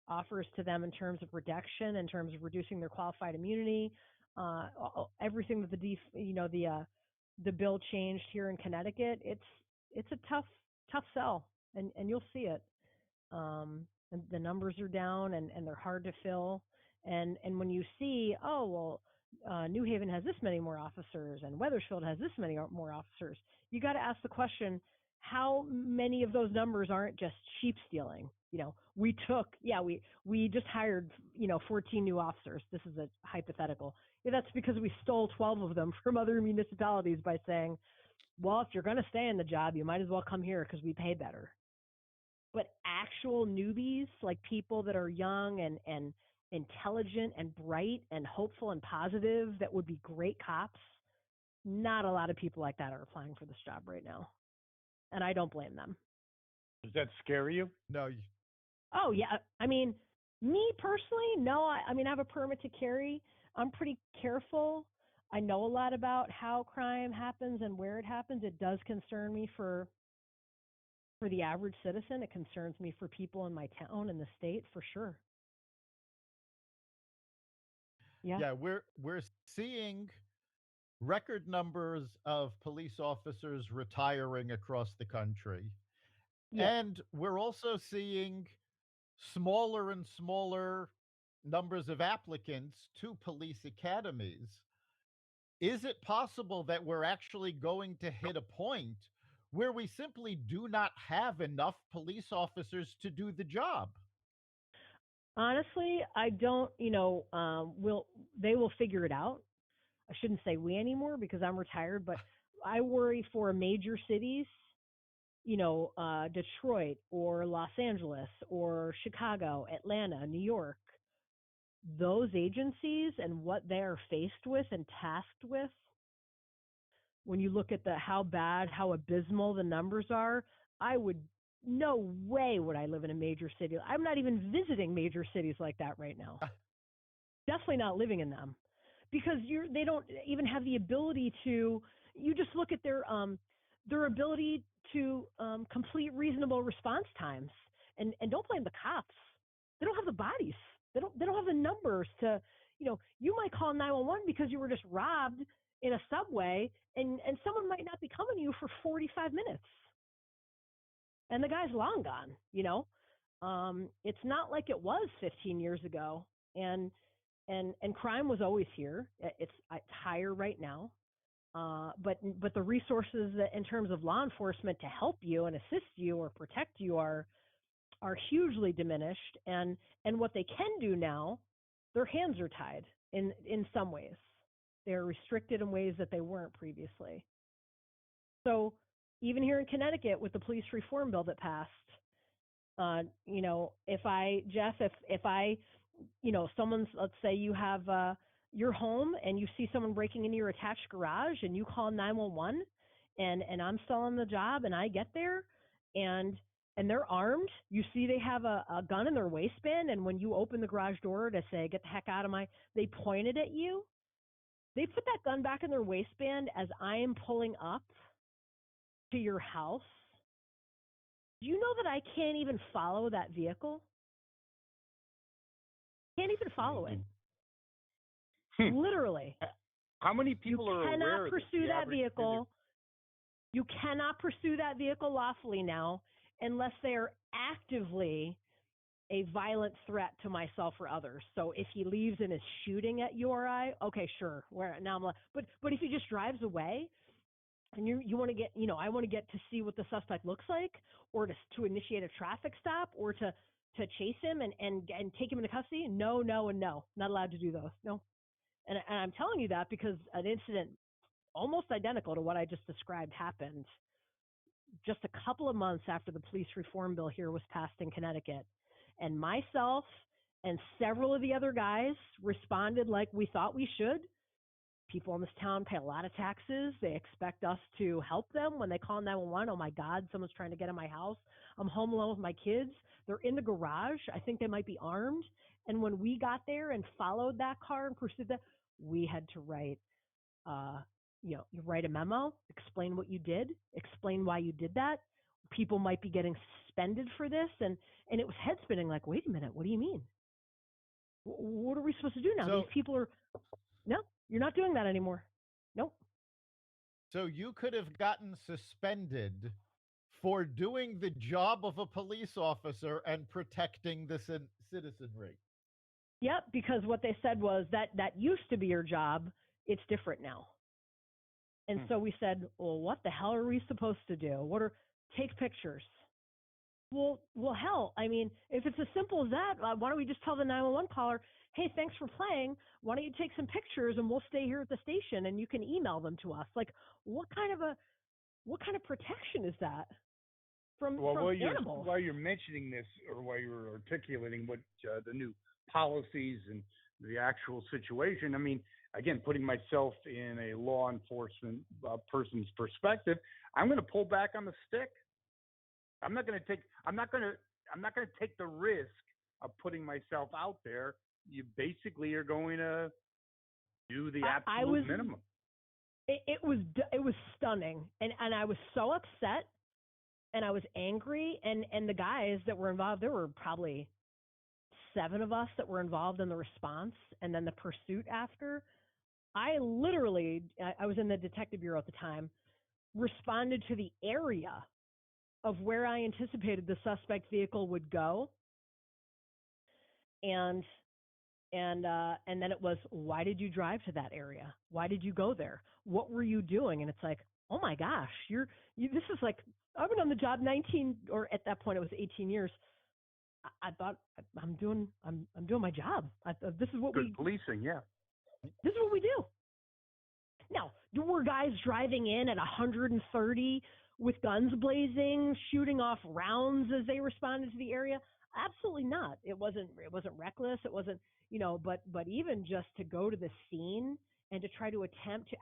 offers to them in terms of reduction, in terms of reducing their qualified immunity, everything that the bill changed here in Connecticut. It's a tough sell, and you'll see it. And the numbers are down, and they're hard to fill. And when you see, oh well, New Haven has this many more officers, and Wethersfield has this many more officers, you got to ask the question: how many of those numbers aren't just sheep stealing? We just hired 14 new officers. This is a hypothetical. Yeah, that's because we stole 12 of them from other municipalities by saying, well, if you're going to stay in the job, you might as well come here because we pay better. But actual newbies, like people that are young and intelligent and bright and hopeful and positive that would be great cops, not a lot of people like that are applying for this job right now. And I don't blame them. does that scare you? No, Oh, yeah. I mean, me personally, no. I mean, I have a permit to carry. I'm pretty careful. I know a lot about how crime happens and where it happens. It does concern me for the average citizen. It concerns me for people in my town and the state for sure. Yeah. yeah, we're seeing record numbers of police officers retiring across the country. Yeah. And we're also seeing smaller and smaller numbers of applicants to police academies. Is it possible that we're actually going to hit a point where we simply do not have enough police officers to do the job? Honestly, I don't, they will figure it out. I shouldn't say we anymore because I'm retired, but I worry for major cities, Detroit or Los Angeles or Chicago, Atlanta, New York. Those agencies and what they are faced with and tasked with, when you look at how bad, how abysmal the numbers are, I would no way would I live in a major city. I'm not even visiting major cities like that right now. Definitely not living in them because they don't even have the ability to. You just look at their ability to complete reasonable response times, and don't blame the cops. They don't have the bodies. They don't have the numbers to. You might call 911 because you were just robbed in a subway, and someone might not be coming to you for 45 minutes. And the guy's long gone. It's not like it was 15 years ago, and crime was always here. It's higher right now, but the resources that, in terms of law enforcement to help you and assist you or protect you are hugely diminished. And what they can do now, their hands are tied in some ways. They're restricted in ways that they weren't previously. So even here in Connecticut with the police reform bill that passed, someone's, let's say you have your home and you see someone breaking into your attached garage and you call 911 and I'm still on the job and I get there and they're armed, you see they have a gun in their waistband, and when you open the garage door to say, get the heck out of they point it at you, they put that gun back in their waistband as I am pulling up to your house. Do you know that I can't even follow that vehicle? Can't even follow it. Literally. How many people are aware of this? You cannot pursue that vehicle. You cannot pursue that vehicle lawfully now unless they are actively a violent threat to myself or others. So if he leaves and is shooting at you or I, okay, sure. Now I'm like, but if he just drives away and you want to get, I want to get to see what the suspect looks like, or to initiate a traffic stop, or to chase him and take him into custody. No, and no, not allowed to do those. No. And I'm telling you that because an incident almost identical to what I just described happened just a couple of months after the police reform bill here was passed in Connecticut. And myself and several of the other guys responded like we thought we should. People in this town pay a lot of taxes. They expect us to help them when they call 911. Oh my God, someone's trying to get in my house. I'm home alone with my kids. They're in the garage. I think they might be armed. And when we got there and followed that car and pursued that, we had to write, you write a memo, explain what you did, explain why you did that. People might be getting suspended for this. And it was head spinning like, wait a minute, what do you mean? What are we supposed to do now? So, these people are, no, you're not doing that anymore. Nope. So you could have gotten suspended for doing the job of a police officer and protecting the citizenry. Yep, because what they said was that used to be your job. It's different now. And so we said, well, what the hell are we supposed to do? Take pictures. Well, hell, I mean, if it's as simple as that, why don't we just tell the 911 caller, hey, thanks for playing. Why don't you take some pictures and we'll stay here at the station and you can email them to us? Like, what kind of protection is that from animals? While you're mentioning this, or while you're articulating what the new policies and the actual situation, I mean, again, putting myself in a law enforcement person's perspective, I'm going to pull back on the stick. I'm not going to take the risk of putting myself out there. You basically are going to do the absolute minimum. It was stunning, and I was so upset, and I was angry, and the guys that were involved, there were probably 7 of us that were involved in the response and then the pursuit after. I literally, I was in the detective bureau at the time, responded to the area of where I anticipated the suspect vehicle would go, and and then it was, why did you drive to that area? Why did you go there? What were you doing? And it's like, oh my gosh, this is like, I've been on the job 19, or at that point it was 18 years. I thought I'm doing my job. This is what Good policing, yeah. This is what we do. Now, were guys driving in at 130 with guns blazing, shooting off rounds as they responded to the area? Absolutely not. It wasn't reckless. It wasn't, but even just to go to the scene and to try to attempt to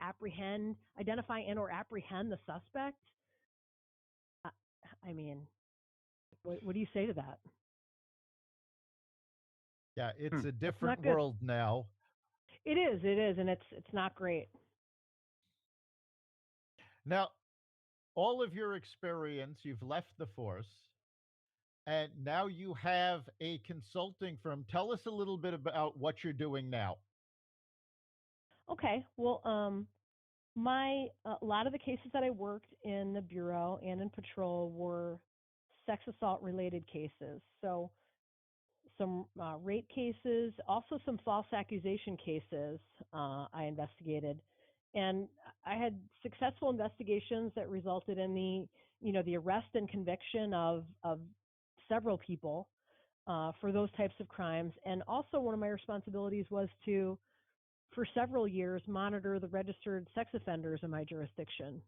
identify and or apprehend the suspect. I mean, what do you say to that? Yeah, it's a different world now. It is, and it's not great. Now, all of your experience, you've left the force, and now you have a consulting firm. Tell us a little bit about what you're doing now. Okay, well, a lot of the cases that I worked in the bureau and in patrol were sex assault related cases. So some rape cases, also some false accusation cases I investigated. And I had successful investigations that resulted in the arrest and conviction of several people for those types of crimes. And also one of my responsibilities was to, for several years, monitor the registered sex offenders in my jurisdiction.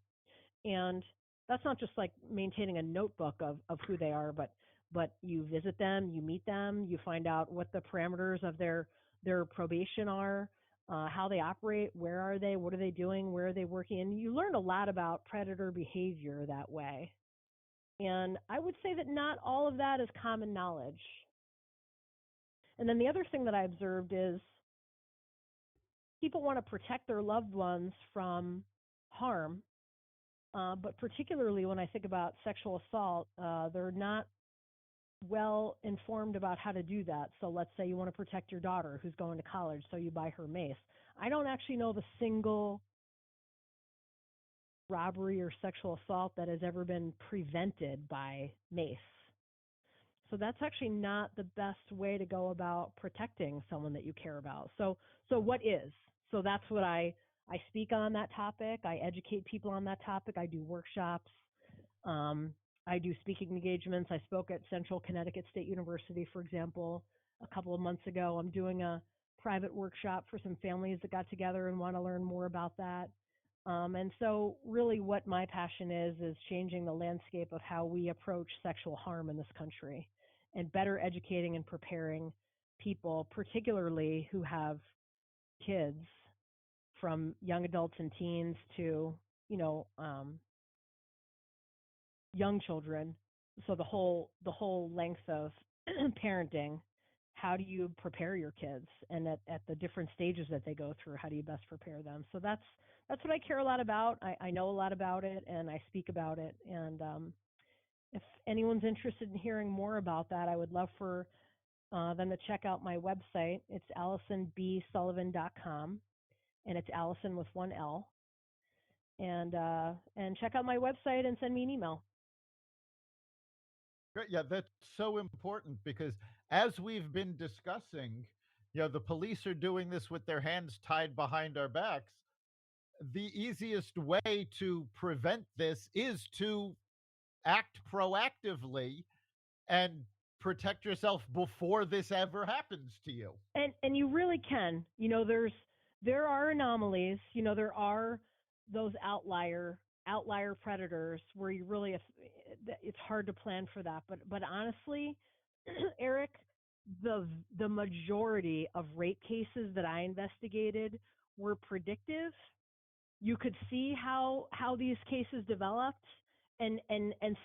And that's not just like maintaining a notebook of who they are, but you visit them, you meet them, you find out what the parameters of their probation are, how they operate, where are they, what are they doing, where are they working, and you learn a lot about predator behavior that way. And I would say that not all of that is common knowledge. And then the other thing that I observed is people want to protect their loved ones from harm, but particularly when I think about sexual assault, they're not well informed about how to do that. So let's say you want to protect your daughter who's going to college, so you buy her mace. I don't actually know the single robbery or sexual assault that has ever been prevented by mace. So that's actually not the best way to go about protecting someone that you care about. So what is? So that's what I speak on that topic. I educate people on that topic. I do workshops. I do speaking engagements. I spoke at Central Connecticut State University, for example, a couple of months ago. I'm doing a private workshop for some families that got together and want to learn more about that. And so really what my passion is changing the landscape of how we approach sexual harm in this country and better educating and preparing people, particularly who have kids, from young adults and teens to, young children. So the whole length of parenting. How do you prepare your kids, and at the different stages that they go through, how do you best prepare them? So that's what I care a lot about. I know a lot about it, and I speak about it. And if anyone's interested in hearing more about that, I would love for them to check out my website. It's AlisonBSullivan.com, and it's Alison with one L. And check out my website and send me an email. Great. Yeah, that's so important because as we've been discussing, the police are doing this with their hands tied behind our backs. The easiest way to prevent this is to act proactively and protect yourself before this ever happens to you. And you really can. There are anomalies. There are those outlier predators where you really, it's hard to plan for that. But honestly, Eric, the majority of rape cases that I investigated were predictive. You could see how these cases developed, and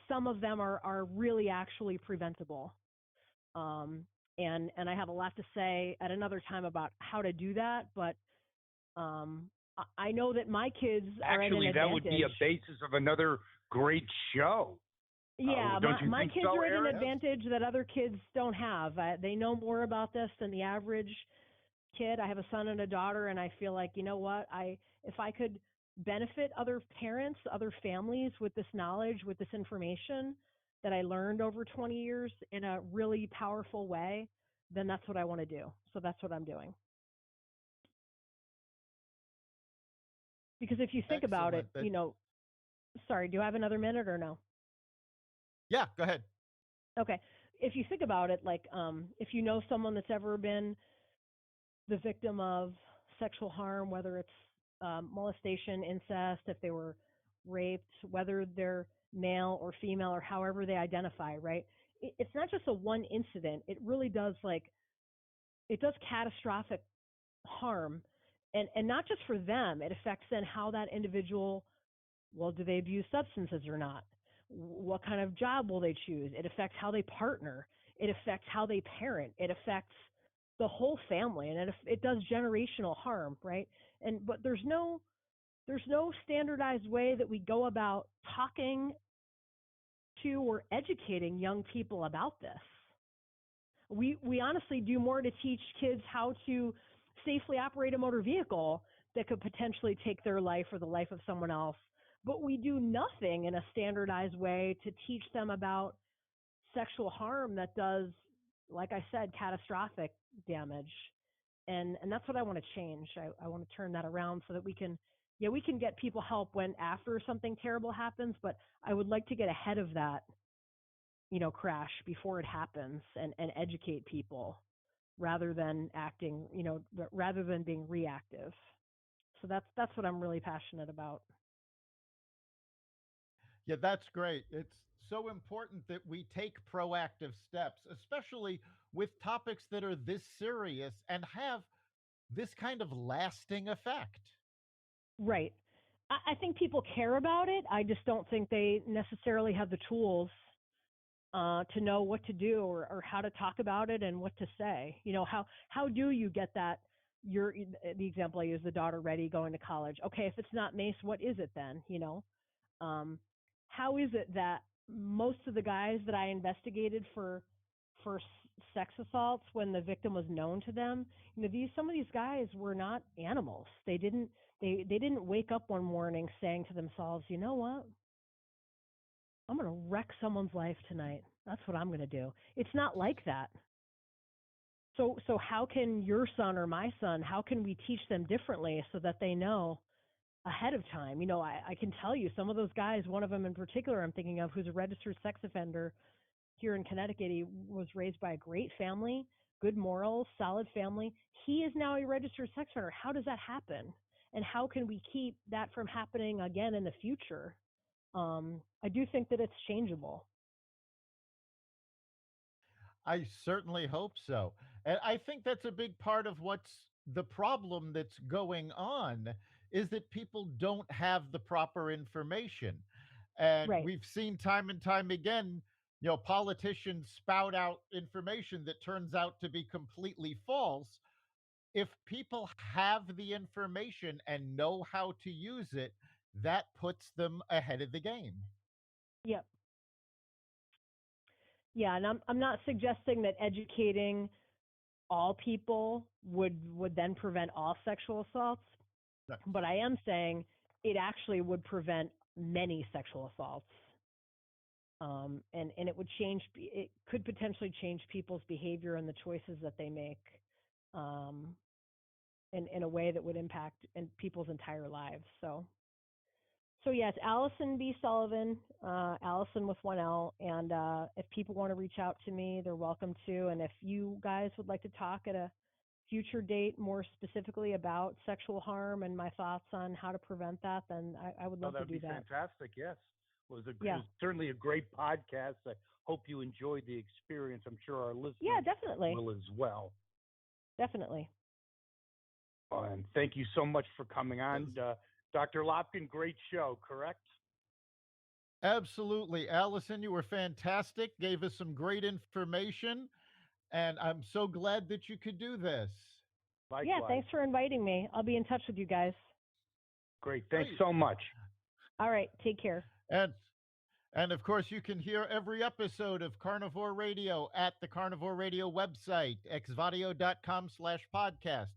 some of them are really actually preventable. And I have a lot to say at another time about how to do that, but I know that my kids are at an advantage. Actually, that would be a basis of another great show. Yeah, my kids so, are at Aaron? an advantage that other kids don't have. They know more about this than the average kid. I have a son and a daughter, and I feel like, you know what, if I could benefit other parents, other families with this knowledge, with this information that I learned over 20 years in a really powerful way, then that's what I want to do. So that's what I'm doing. Because if you think about it, Excellent. sorry, do I have another minute or no? Yeah, go ahead. Okay. If you think about it, like, if you know someone that's ever been the victim of sexual harm, whether it's molestation, incest, if they were raped, whether they're male or female or however they identify, right? It's not just a one incident. It really does, like, it does catastrophic harm, and not just for them. It affects then how that individual, well, do they abuse substances or not? What kind of job will they choose? It affects how they partner. It affects how they parent. It affects the whole family, and it does generational harm, right? But there's no standardized way that we go about talking to or educating young people about this. We honestly do more to teach kids how to safely operate a motor vehicle that could potentially take their life or the life of someone else, but we do nothing in a standardized way to teach them about sexual harm that does, like I said, catastrophic damage. And that's what I want to change. I want to turn that around so that we can, yeah, we can get people help when after something terrible happens, but I would like to get ahead of that, crash before it happens, and educate people rather than acting, rather than being reactive. So that's what I'm really passionate about. Yeah, that's great. It's so important that we take proactive steps, especially with topics that are this serious and have this kind of lasting effect. Right. I think people care about it. I just don't think they necessarily have the tools to know what to do, or how to talk about it and what to say. How do you get that? The example I use, the daughter ready going to college. Okay, if it's not mace, what is it then? Um, how is it that most of the guys that I investigated for sex assaults, when the victim was known to them, some of these guys were not animals. They didn't wake up one morning saying to themselves, you know what, I'm going to wreck someone's life tonight. That's what I'm going to do. It's not like that. So how can your son or my son, how can we teach them differently so that they know ahead of time? I can tell you some of those guys, one of them in particular I'm thinking of, who's a registered sex offender here in Connecticut. He was raised by a great family, good morals, solid family. He is now a registered sex offender. How does that happen? And how can we keep that from happening again in the future? I do think that it's changeable. I certainly hope so. And I think that's a big part of what's the problem that's going on is that people don't have the proper information. And Right. we've seen time and time again, politicians spout out information that turns out to be completely false. If people have the information and know how to use it, that puts them ahead of the game. Yep. Yeah, and I'm not suggesting that educating all people would then prevent all sexual assaults, No. but I am saying it actually would prevent many sexual assaults. And it could potentially change people's behavior and the choices that they make, um, in a way that would impact people's entire lives. So yes, Alison B. Sullivan, Alison with one L. And if people want to reach out to me, they're welcome to. And if you guys would like to talk at a future date more specifically about sexual harm and my thoughts on how to prevent that, then I would love to do that. That would be fantastic. Yes, Yeah. it was certainly a great podcast. I hope you enjoyed the experience. I'm sure our listeners definitely will as well. Definitely. And thank you so much for coming on. Dr. Lopkin, great show, correct? Absolutely. Alison, you were fantastic, gave us some great information, and I'm so glad that you could do this. Likewise. Yeah, thanks for inviting me. I'll be in touch with you guys. Great. Thanks so much. All right. Take care. And And of course, you can hear every episode of Carnivore Radio at the Carnivore Radio website, xvadio.com/podcasts,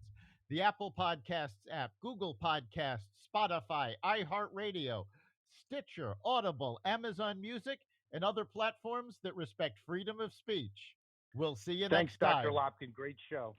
the Apple Podcasts app, Google Podcasts, Spotify, iHeartRadio, Stitcher, Audible, Amazon Music, and other platforms that respect freedom of speech. We'll see you Thanks, next time. Dr. Lopkin. Great show.